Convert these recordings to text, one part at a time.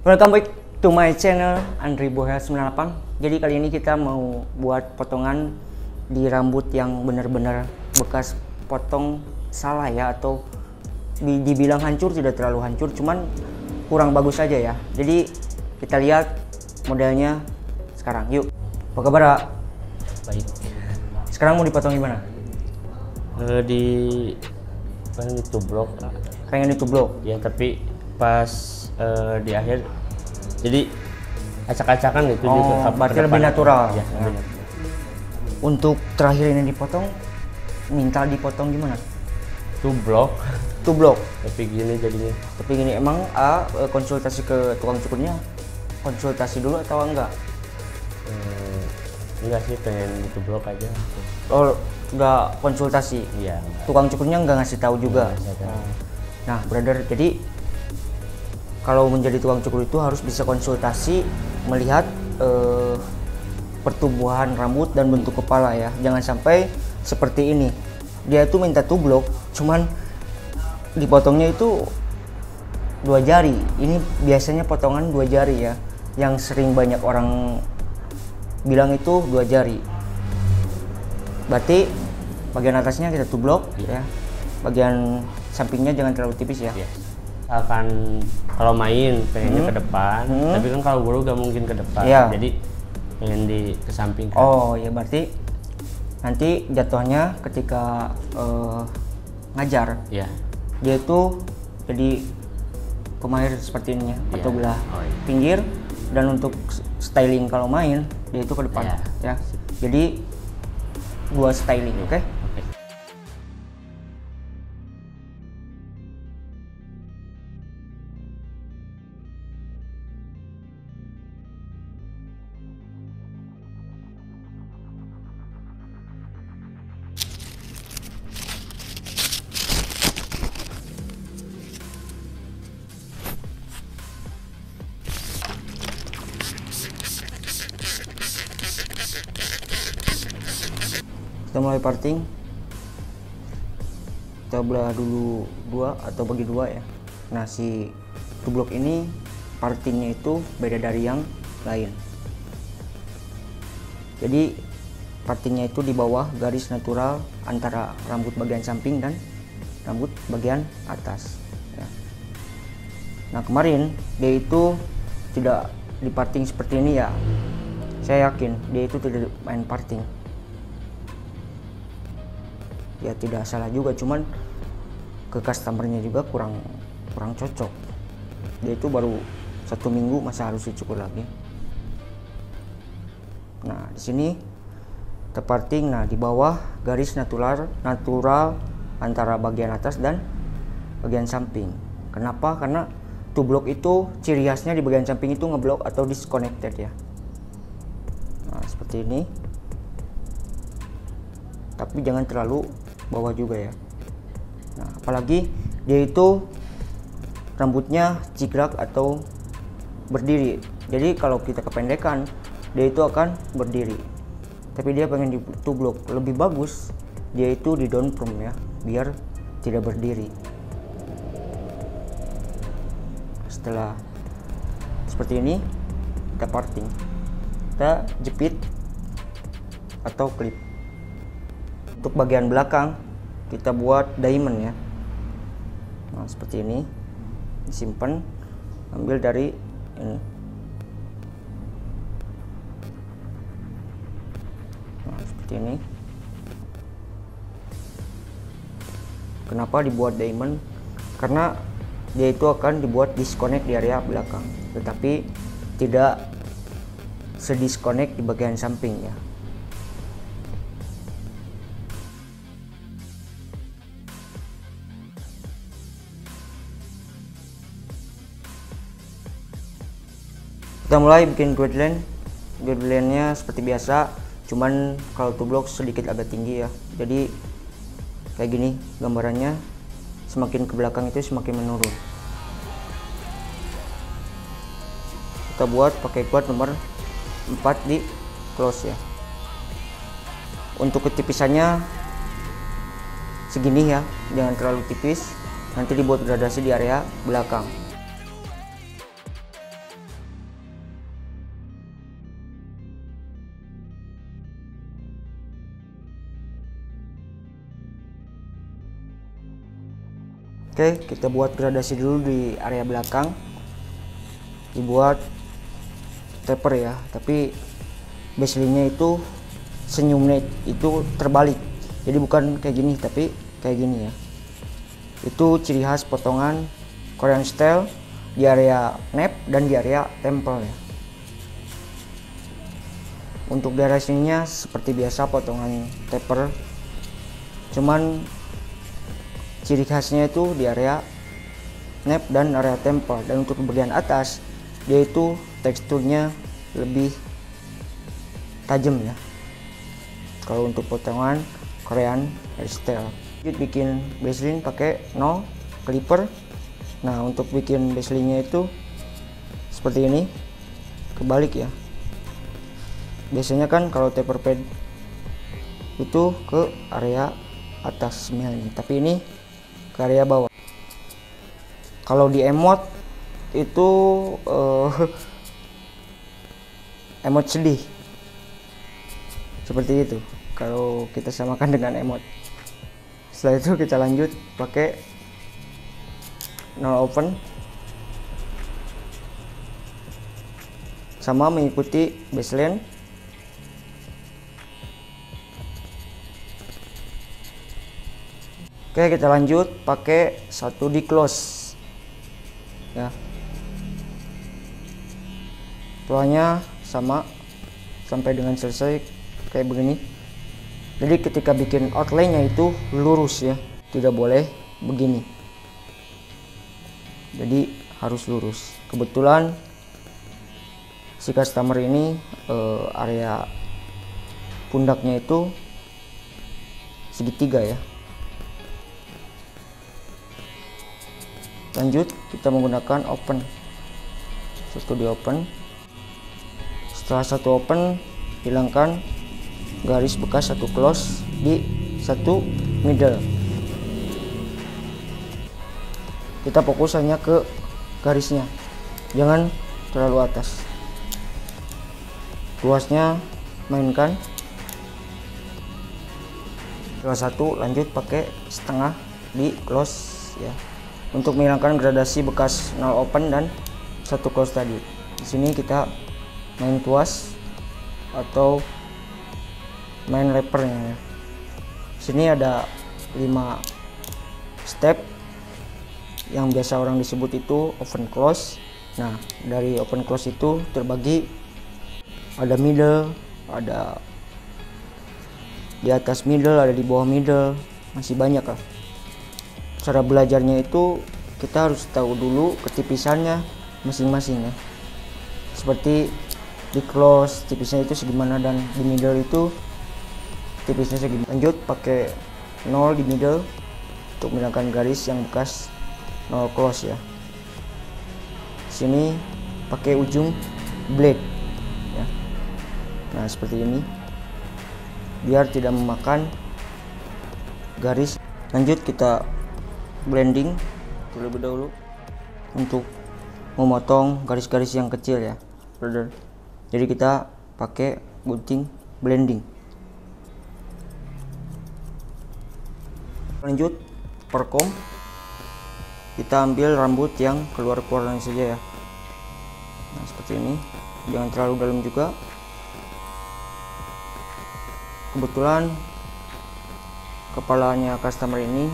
Welcome back to my channel Andri Bohel 98. Jadi kali ini kita mau buat potongan di rambut yang benar-benar bekas potong salah ya, atau dibilang hancur, tidak terlalu hancur, cuman kurang bagus saja ya. Jadi kita lihat modelnya sekarang. Yuk. Apa kabar, Ak? Baik. Sekarang mau dipotong gimana? Pengen ditublok. Pengen ditublok? Ya, tapi pas di akhir jadi acak-acakan gitu. Oh, berarti lebih natural. Ya, ya. Untuk terakhir ini dipotong, minta dipotong gimana? Tublok. Tublok? Tapi gini jadinya. Tapi gini, emang konsultasi ke tukang cukurnya konsultasi dulu atau enggak? Enggak sih, pengen ditublok aja. Oh, enggak konsultasi? Iya. Tukang cukurnya enggak ngasih tahu juga? Nah, brother, jadi kalau menjadi tukang cukur itu harus bisa konsultasi, melihat pertumbuhan rambut dan bentuk kepala ya. Jangan sampai seperti ini, dia tuh minta tublok, cuman dipotongnya itu 2 jari. Ini biasanya potongan 2 jari ya, yang sering banyak orang bilang itu 2 jari. Berarti bagian atasnya kita tublok ya, bagian sampingnya jangan terlalu tipis ya. Akan kalau main pengennya ke depan, tapi kan kalau buru gak mungkin ke depan, jadi pengen kesampingkan. Oh ya, berarti nanti jatuhnya ketika ngajar, dia itu jadi pemahir seperti ini ya, atau belah pinggir, dan untuk styling kalau main dia itu ke depan ya. Jadi 2 styling, oke? Kita mulai parting, kita belah dulu 2 atau bagi 2 ya. Nah, si tublok ini partingnya itu beda dari yang lain. Jadi partingnya itu di bawah garis natural antara rambut bagian samping dan rambut bagian atas ya. Nah, kemarin dia itu tidak diparting seperti ini ya. Saya yakin dia itu tidak main parting. Ya tidak salah juga, cuman ke customernya juga kurang cocok. Dia itu baru 1 minggu, masa harus dicukur lagi. Nah, di sini terparting. Nah, di bawah garis natural antara bagian atas dan bagian samping. Kenapa? Karena tublok itu ciri khasnya di bagian samping itu ngeblok atau disconnected ya. Nah, seperti ini. Tapi jangan terlalu bawah juga ya. Nah, apalagi dia itu rambutnya cigrak atau berdiri. Jadi kalau kita kependekan, dia itu akan berdiri. Tapi dia pengen ditublok, lebih bagus dia itu di down perm ya, biar tidak berdiri. Setelah seperti ini, kita parting, kita jepit atau klip. Untuk bagian belakang kita buat diamond ya. Nah, seperti ini, disimpan, ambil dari ini. Nah, seperti ini. Kenapa dibuat diamond? Karena dia itu akan dibuat disconnect di area belakang, tetapi tidak sedisconnect di bagian samping ya. Kita mulai bikin guideline-nya seperti biasa, cuman kalau tublok sedikit agak tinggi ya. Jadi kayak gini gambarannya, semakin ke belakang itu semakin menurun. Kita buat pakai kuat nomor 4 di close ya. Untuk ketipisannya segini ya, jangan terlalu tipis, nanti dibuat gradasi di area belakang. Oke, kita buat gradasi dulu di area belakang. Dibuat taper ya, tapi baseline-nya itu senyumnya itu terbalik. Jadi bukan kayak gini, tapi kayak gini ya. Itu ciri khas potongan Korean style di area nape dan di area temple ya. Untuk di area sininya seperti biasa potongan taper, cuman ciri khasnya itu di area nape dan area temple. Dan untuk bagian atas dia itu teksturnya lebih tajam ya, kalau untuk potongan Korean hairstyle. Lanjut bikin baseline pakai no clipper. Nah, untuk bikin baseline-nya itu seperti ini, kebalik ya. Biasanya kan kalau taper pad itu ke area atas sebenarnya, tapi ini ke area bawah. Kalau di emot itu emot sedih seperti itu kalau kita samakan dengan emot. Setelah itu kita lanjut pakai null open, sama mengikuti baseline. Oke, kita lanjut pakai 1D close ya. Tuanya sama sampai dengan selesai kayak begini. Jadi ketika bikin outline-nya itu lurus ya, tidak boleh begini. Jadi harus lurus. Kebetulan si customer ini area pundaknya itu segitiga ya. Lanjut kita menggunakan open, satu di open. Setelah satu open, hilangkan garis bekas satu close di satu middle. Kita fokus hanya ke garisnya, jangan terlalu atas. Luasnya mainkan. Setelah satu, lanjut pakai setengah di close ya, untuk menghilangkan gradasi bekas null open dan satu close tadi. Di sini kita main tuas atau main lepernya. Sini ada 5 step yang biasa orang disebut itu open close. Nah, dari open close itu terbagi, ada middle, ada di atas middle, ada di bawah middle, masih banyak lah. Cara belajarnya itu kita harus tahu dulu ketipisannya masing-masing ya. Seperti di close tipisnya itu segimana, dan di middle itu tipisnya segimana. Lanjut pakai 0 di middle untuk menghilangkan garis yang bekas 0 close ya. Sini pakai ujung blade ya. Nah, seperti ini biar tidak memakan garis. Lanjut kita blending terlebih dahulu untuk memotong garis-garis yang kecil ya, brother. Jadi kita pakai gunting blending. Lanjut perkom, kita ambil rambut yang keluar-keluar saja ya. Nah, seperti ini, jangan terlalu dalam juga. Kebetulan kepalanya customer ini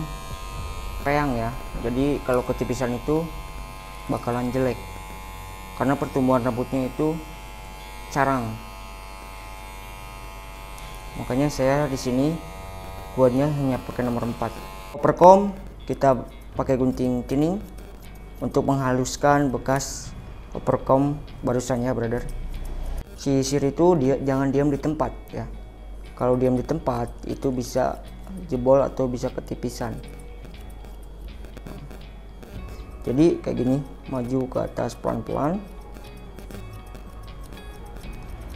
peyang ya, jadi kalau ketipisan itu bakalan jelek karena pertumbuhan rambutnya itu carang. Makanya saya di sini buatnya hanya pakai nomor 4. Perkom kita pakai gunting thinning untuk menghaluskan bekas perkom barusan ya, brother. Sisir itu jangan diam di tempat ya. Kalau diam di tempat itu bisa jebol atau bisa ketipisan. Jadi kayak gini, maju ke atas pelan-pelan.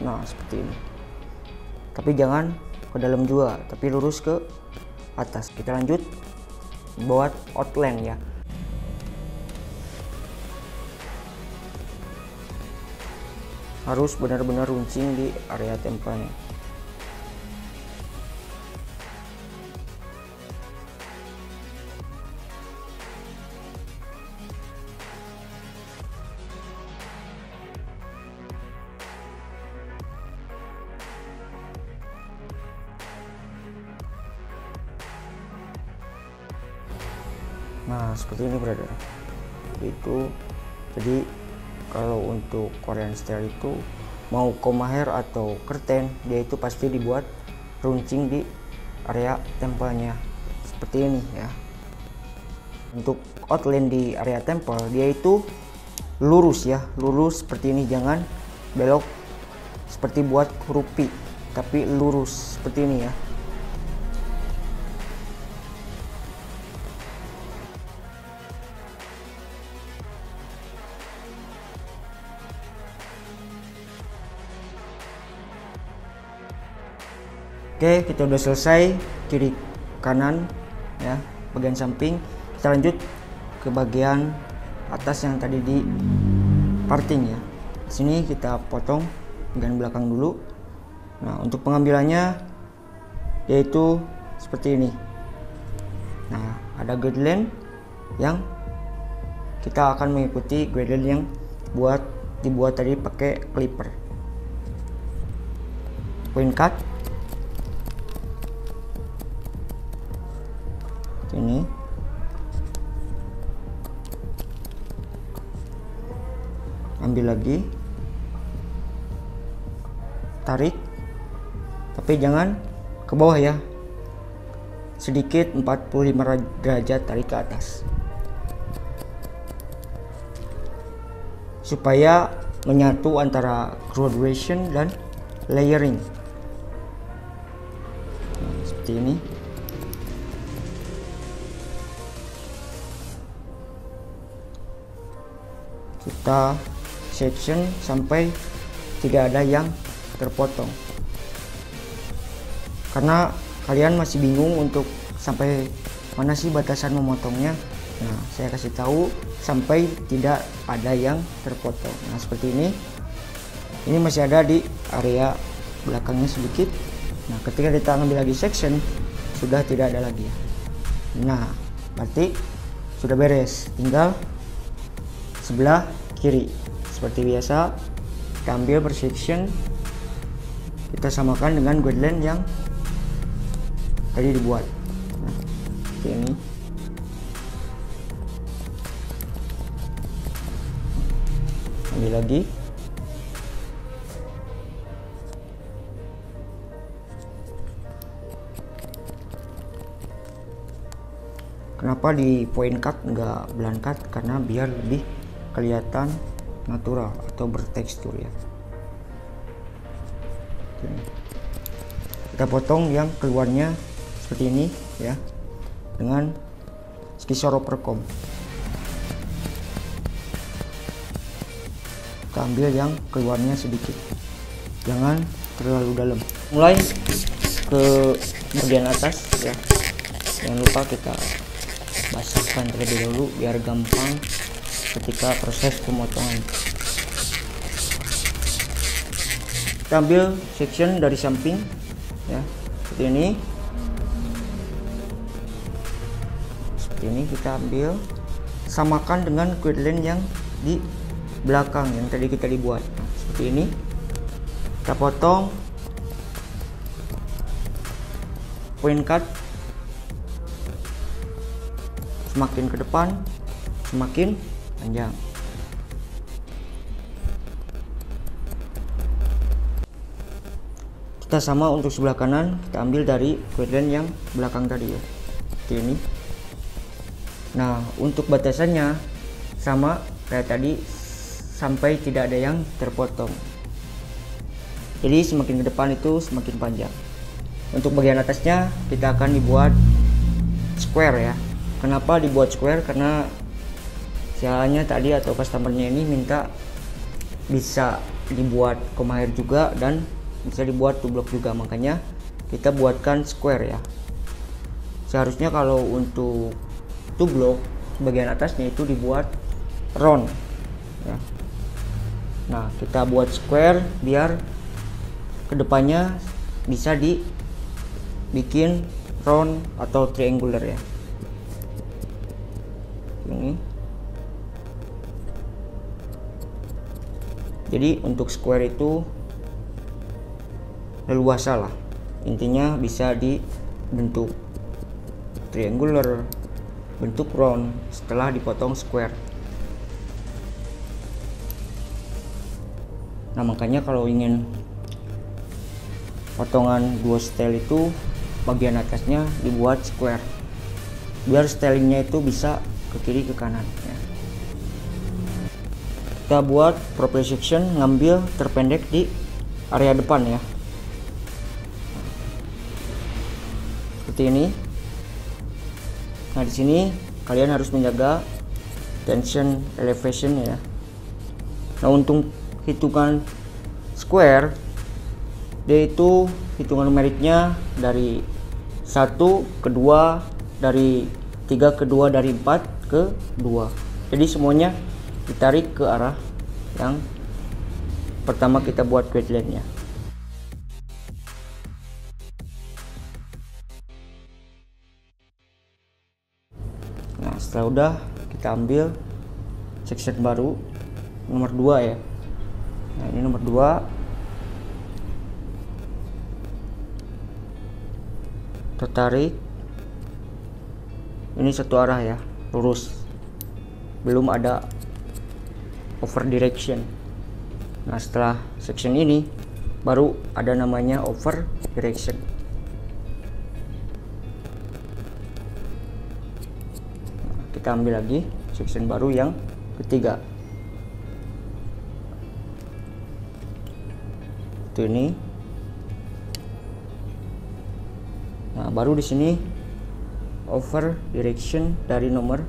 Nah, seperti ini. Tapi jangan ke dalam juga, tapi lurus ke atas. Kita lanjut buat outline ya. Harus benar-benar runcing di area tempelnya. Nah seperti ini brother. Itu jadi kalau untuk Korean style itu mau comma hair atau curtain, dia itu pasti dibuat runcing di area tempelnya seperti ini ya. Untuk outline di area tempel dia itu lurus ya, lurus seperti ini, jangan belok seperti buat huruf P, tapi lurus seperti ini ya. Oke, kita udah selesai kiri kanan ya, bagian samping. Kita lanjut ke bagian atas yang tadi di parting ya. Di sini kita potong bagian belakang dulu. Nah, untuk pengambilannya yaitu seperti ini. Nah, ada guideline yang kita akan mengikuti guideline yang dibuat tadi pakai clipper. Point cut ini, ambil lagi, tarik, tapi jangan ke bawah ya, sedikit 45 derajat tarik ke atas supaya menyatu antara graduation dan layering. Nah, seperti ini. Kita section sampai tidak ada yang terpotong, karena kalian masih bingung untuk sampai mana sih batasan memotongnya. Nah, saya kasih tahu sampai tidak ada yang terpotong. Nah, seperti ini masih ada di area belakangnya sedikit. Nah, ketika kita ambil lagi section sudah tidak ada lagi. Nah, berarti sudah beres, tinggal sebelah kiri seperti biasa. Kita ambil per section, kita samakan dengan guideline yang tadi dibuat. Nah, seperti ini. Ambil lagi, kenapa di point cut enggak blunt cut? Karena biar lebih kelihatan natural atau bertekstur ya. Kita potong yang keluarnya seperti ini ya, dengan skisor perkom. Kita ambil yang keluarnya sedikit, jangan terlalu dalam. Mulai ke bagian atas ya, jangan lupa kita basahkan terlebih dahulu biar gampang ketika proses pemotongan. Kita ambil section dari samping ya, seperti ini. Seperti ini kita ambil, samakan dengan guideline yang di belakang yang tadi kita dibuat. Seperti ini kita potong, point cut, semakin ke depan semakin panjang. Kita sama untuk sebelah kanan, kita ambil dari guideline yang belakang tadi ya, seperti ini. Nah, untuk batasannya sama kayak tadi, sampai tidak ada yang terpotong. Jadi semakin ke depan itu semakin panjang. Untuk bagian atasnya kita akan dibuat square ya. Kenapa dibuat square? Karena sialanya tadi atau customernya ini minta bisa dibuat comma hair juga dan bisa dibuat two block juga, makanya kita buatkan square ya. Seharusnya kalau untuk two block bagian atasnya itu dibuat round ya. Nah, kita buat square biar kedepannya bisa dibikin round atau triangular ya. Ini jadi untuk square itu leluasa lah, intinya bisa dibentuk triangular, bentuk round setelah dipotong square. Nah makanya kalau ingin potongan duo style itu bagian atasnya dibuat square biar stylingnya itu bisa ke kiri ke kanan ya. Kita buat profile section, ngambil terpendek di area depan ya, seperti ini. Nah di sini kalian harus menjaga tension elevation ya. Nah untuk hitungan square, dia itu hitungan numeriknya dari 1 ke 2, dari 3 ke 2, dari 4 ke 2. Jadi semuanya ditarik ke arah yang pertama kita buat guideline nya. Nah setelah udah, kita ambil section baru nomor 2 ya. Nah ini nomor 2, tertarik, ini satu arah ya, lurus, belum ada over direction. Nah setelah section ini baru ada namanya over direction. Kita ambil lagi section baru yang ketiga, itu ini. Nah baru di sini over direction dari nomor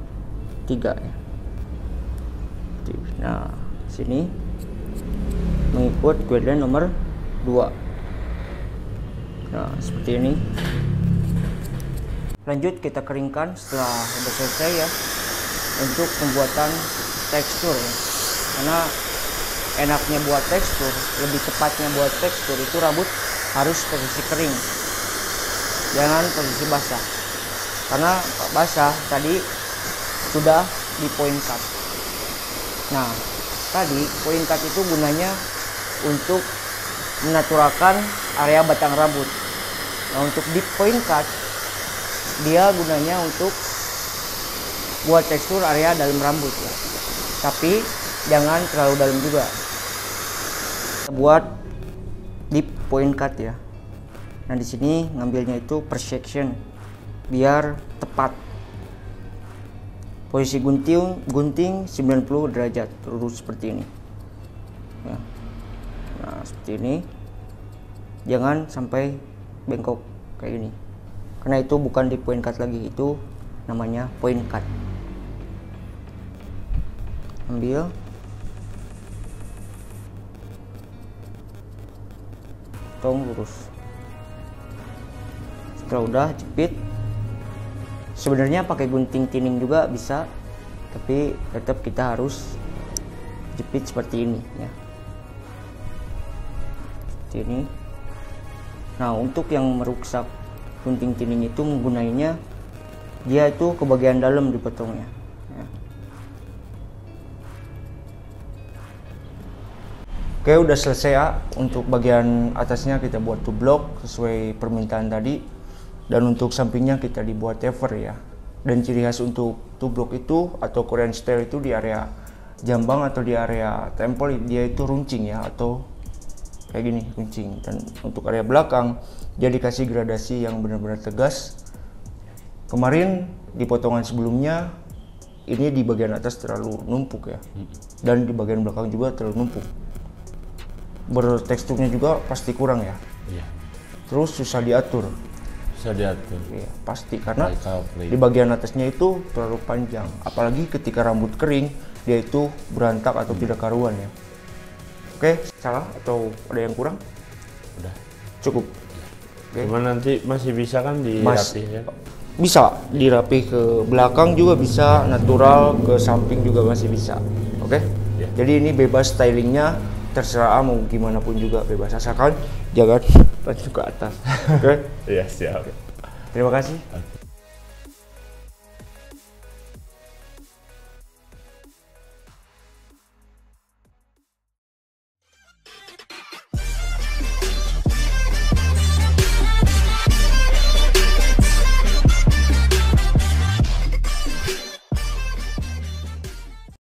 3 ya. Nah sini mengikut guideline nomor 2. Nah seperti ini. Lanjut kita keringkan setelah sudah selesai ya, untuk pembuatan tekstur ya. Karena enaknya buat tekstur, lebih tepatnya buat tekstur itu rambut harus posisi kering, jangan posisi basah. Karena basah tadi sudah di point cut. Nah tadi point cut itu gunanya untuk menaturalkan area batang rambut. Nah untuk di point cut dia gunanya untuk buat tekstur area dalam rambut ya, tapi jangan terlalu dalam juga. Buat deep point cut ya. Nah di sini ngambilnya itu per section biar tepat. Posisi gunting 90 derajat lurus seperti ini ya. Nah seperti ini, jangan sampai bengkok kayak gini, karena itu bukan di point cut lagi, itu namanya point cut. Ambil, potong lurus. Setelah udah jepit, sebenarnya pakai gunting tinning juga bisa, tapi tetap kita harus jepit seperti ini ya, seperti ini. Nah untuk yang merusak gunting tinning itu menggunainya dia itu ke bagian dalam dipotongnya ya. Oke udah selesai ya. Untuk bagian atasnya kita buat two block sesuai permintaan tadi, dan untuk sampingnya kita dibuat taper ya. Dan ciri khas untuk two block itu atau Korean style itu di area jambang atau di area tempel dia itu runcing ya, atau kayak gini runcing. Dan untuk area belakang dia dikasih gradasi yang benar-benar tegas. Kemarin di potongan sebelumnya ini di bagian atas terlalu numpuk ya, dan di bagian belakang juga terlalu numpuk. Berteksturnya juga pasti kurang ya. Iya. Terus susah diatur. Susah diatur. Iya, pasti karena di bagian atasnya itu terlalu panjang. Apalagi ketika rambut kering, dia itu berantak atau tidak karuan ya. Oke, salah atau ada yang kurang? Udah. Cukup. Oke. Cuma nanti masih bisa kan dirapih ya? Bisa dirapih ke belakang juga bisa, natural ke samping juga masih bisa. Oke? Ya. Jadi ini bebas stylingnya, terserah mau gimana pun juga bebas, asalkan jangan baju ke atas. Oke? Iya siap. Terima kasih.